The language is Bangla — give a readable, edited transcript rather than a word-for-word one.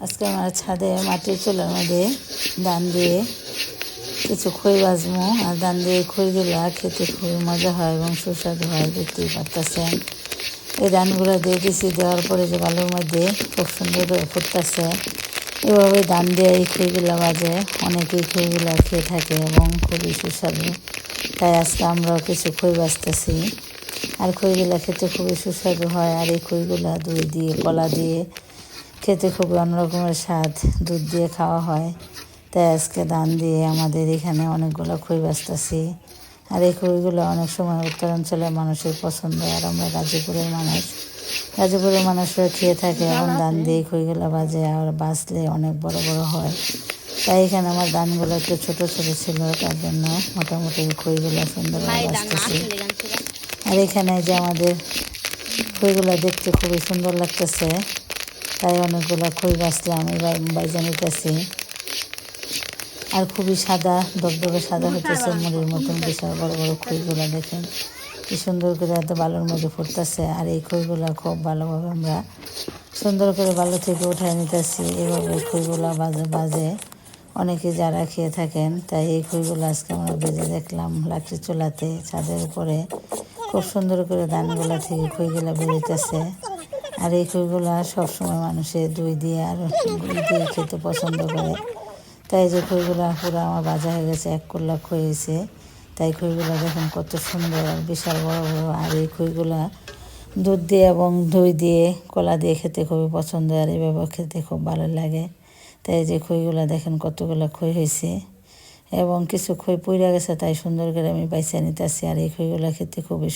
আজকে আমার ছাদে মাটির চুলার মধ্যে ধান দিয়ে কিছু খই ভাজবো। আর ধান দিয়ে খইগুলা খেতে খুবই মজা হয় এবং সুস্বাদু হয়, দেখতেই পারতেছেন। এই ধানগুলো দিয়ে দিছি, দেওয়ার পরে যে বালুর মধ্যে খুব সুন্দর করে ফুটতেছে। এভাবে ধান দিয়ে এই খইগুলা ভাজে অনেকেই খইগুলা খেয়ে থাকে এবং খুবই সুস্বাদু। তাই আজকে আমরাও কিছু খই ভাজতেছি। আর খইগুলা খেতে খুবই সুস্বাদু হয়। আর এই খইগুলা দই দিয়ে কলা দিয়ে খেতে খুবই অন্যরকমের স্বাদ, দুধ দিয়ে খাওয়া হয়। তাই আজকে ধান দিয়ে আমাদের এখানে অনেকগুলো খই ভাজতেছি। আর এই খইগুলো অনেক সময় উত্তরাঞ্চলের মানুষের পছন্দ। আর আমরা গাজীপুরের মানুষরা খেয়ে থাকে এবং ধান দিয়ে খইগুলো ভাজে, আর ভাজলে অনেক বড় বড় হয়। তাই এখানে আমার ধানগুলো একটু ছোট ছোট ছিল, তার জন্য মোটামুটি খইগুলো সুন্দরভাবে ভাজতেছি। আর এখানে যে আমাদের খইগুলো দেখতে খুবই সুন্দর লাগতেছে, তাই অনেকগুলো খই ভাজলাম, এবার বাইজা নিতেছি। আর খুবই সাদা, দগদগে সাদা হতেছে মুড়ির মতন। বিশাল বড় বড় খইগুলো দেখেন কি সুন্দর করে এত বালুর মধ্যে ফুটতেছে। আর এই খইগুলো খুব ভালোভাবে আমরা সুন্দর করে বালু থেকে উঠায় নিতেছি। এভাবে খইগুলো বাজে অনেকে যারা খেয়ে থাকেন। তাই এই খইগুলো আজকে আমরা ভেজে দেখলাম লাকড়ি চুলাতে ছাদের উপরে। খুব সুন্দর করে ধানগুলা থেকে খইগুলো বেরোতেছে। আর এই খইগুলো সবসময় মানুষে দই দিয়ে আর গুড় দিয়ে খেতে পছন্দ করে। তাই যে খইগুলো পুরো আমার ভাজা হয়ে গেছে, এক কল্লা খই হয়েছে। তাই খইগুলো দেখুন কত সুন্দর আর বিশাল বড় বড়। আর এই খইগুলা দুধ দিয়ে এবং দই দিয়ে কলা দিয়ে খেতে খুবই পছন্দ, আর এইভাবে খেতে খুব ভালো লাগে। তাই যে খইগুলো দেখেন কতগুলো খই হয়েছে এবং কিছু খই পুড়ে গেছে, তাই সুন্দর করে আমি বাইছে নিতেছি। আর এই খইগুলো খেতে খুবই